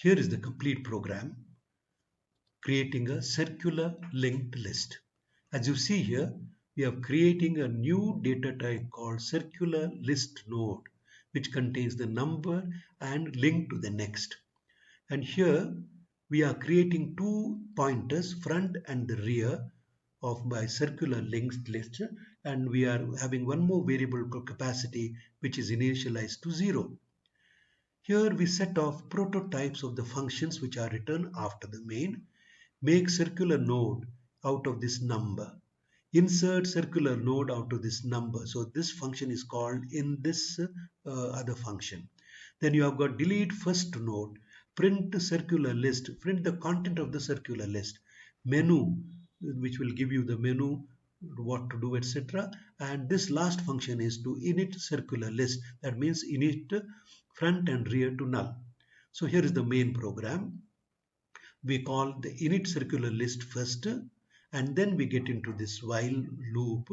Here is the complete program, creating a circular linked list. As you see here, we are creating a new data type called circular list node, which contains the number and link to the next. And here we are creating two pointers, front and the rear of my circular linked list, and we are having one more variable called capacity, which is initialized to 0. Here we set off prototypes of the functions which are written after the main. Make circular node out of this number. Insert circular node out of this number. So this function is called in this other function. Then you have got delete first node, print circular list, print the content of the circular list, menu, which will give you the menu, what to do, etc. And this last function is to init circular list. That means init front and rear to null. So here is the main program. We call the init circular list first, and then we get into this while loop,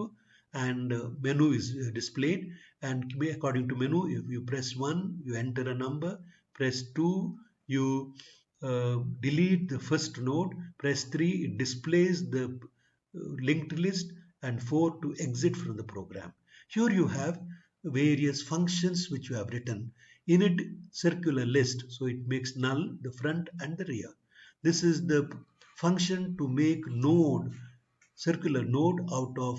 and menu is displayed, and according to menu, if you press 1 you enter a number, press 2 you delete the first node, press 3 it displays the linked list, and 4 to exit from the program. Here you have various functions which you have written. Init circular list, so it makes null the front and the rear. This is the function to make node, circular node out of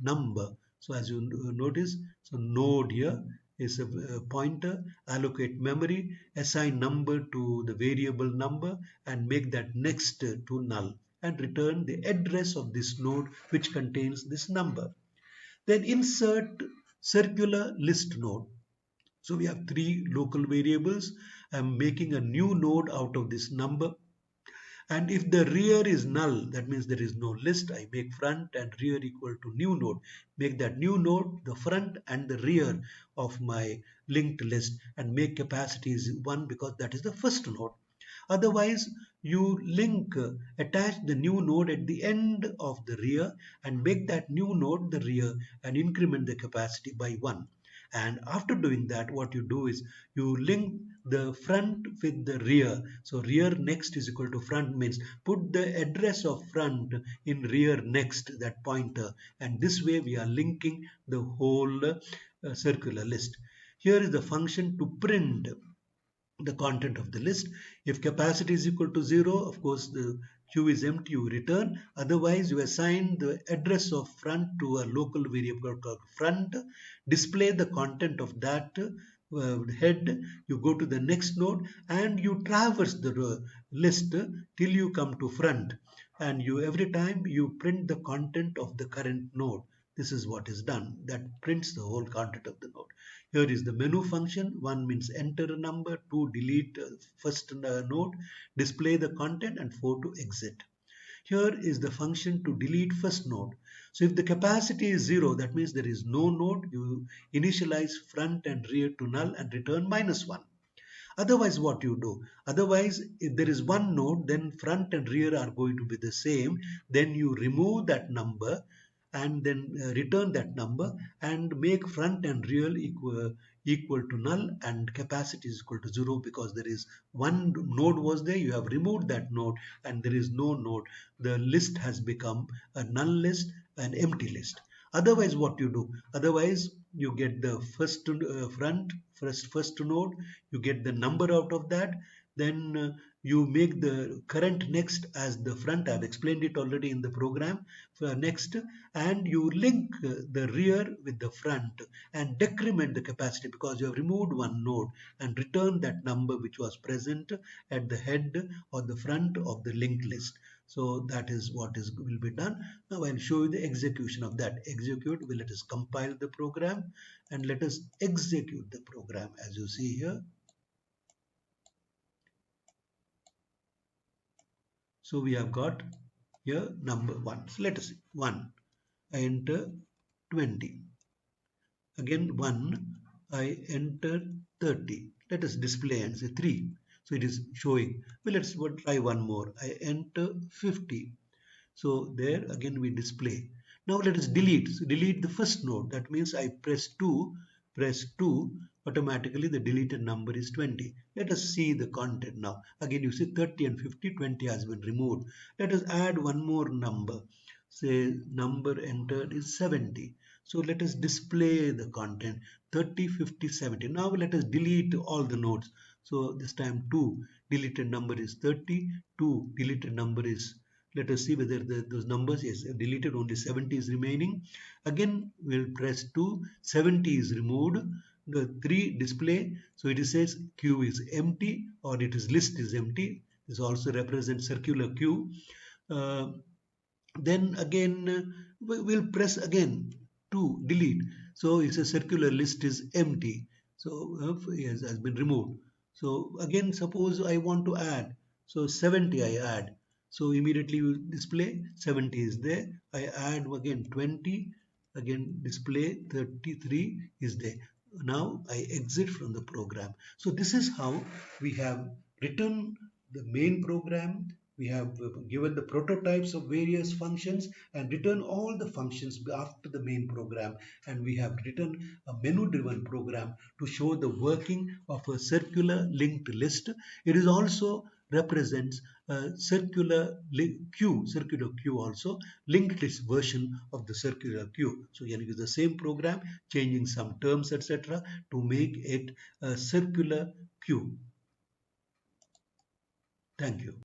number. So as you notice, so node here is a pointer, allocate memory, assign number to the variable number, and make that next to null, and return the address of this node which contains this number. Then insert circular list node. So we have three local variables. I'm making a new node out of this number. And if the rear is null, that means there is no list, I make front and rear equal to new node. Make that new node the front and the rear of my linked list, and make capacity is 1 because that is the first node. Otherwise, you link, attach the new node at the end of the rear and make that new node the rear and increment the capacity by 1. And after doing that, what you do is you link the front with the rear. So rear next is equal to front, means put the address of front in rear next, that pointer, and this way we are linking the whole circular list. Here is the function to print the content of the list. If capacity is equal to 0, of course the queue is empty, you return. Otherwise, you assign the address of front to a local variable called front, display the content of that head, you go to the next node, and you traverse the list till you come to front, and you every time you print the content of the current node. This is what is done, that prints the whole content of the node. Here is the menu function. 1 means enter a number, 2 delete first node, display the content, and 4 to exit. Here is the function to delete first node. So if the capacity is 0, that means there is no node. You initialize front and rear to null and return -1. Otherwise, what you do? Otherwise, if there is one node, then front and rear are going to be the same. Then you remove that number and then return that number and make front and rear equal to null, and capacity is equal to 0 because there is one node was there, you have removed that node, and there is no node. The list has become a null list, an empty list. Otherwise, what you do? Otherwise, you get the first first node, you get the number out of that, then you make the current next as the front. I've explained it already in the program for next, and you link the rear with the front and decrement the capacity because you have removed one node, and return that number which was present at the head or the front of the linked list. So that is what will be done. Now I'll show you the execution of that. Execute, let us compile the program and let us execute the program as you see here. So we have got here number 1. So let us see 1. I enter 20. Again 1. I enter 30. Let us display and say 3. So it is showing. Well, let's try one more. I enter 50. So there again we display. Now let us delete. So delete the first node. That means I press 2. automatically the deleted number is 20. Let us see the content now. Again, you see 30 and 50, 20 has been removed. Let us add one more number. Say number entered is 70. So let us display the content 30, 50, 70. Now let us delete all the nodes. So this time 2, deleted number is 30, 2, deleted number is, let us see whether those numbers is deleted, only 70 is remaining. Again, we'll press 2, 70 is removed. The 3 display, so it says queue is empty or it is list is empty. This also represents circular queue. Then again we'll press again to delete. So it's a circular list is empty. So has been removed. So again, suppose I want to add. So 70 I add. So immediately you display 70 is there. I add again 20. Again display 33 is there. Now I exit from the program. So this is how we have written the main program. We have given the prototypes of various functions and written all the functions after the main program, and we have written a menu driven program to show the working of a circular linked list. It is also represents a circular queue also, linked list version of the circular queue. So you can use the same program, changing some terms etc. to make it a circular queue. Thank you.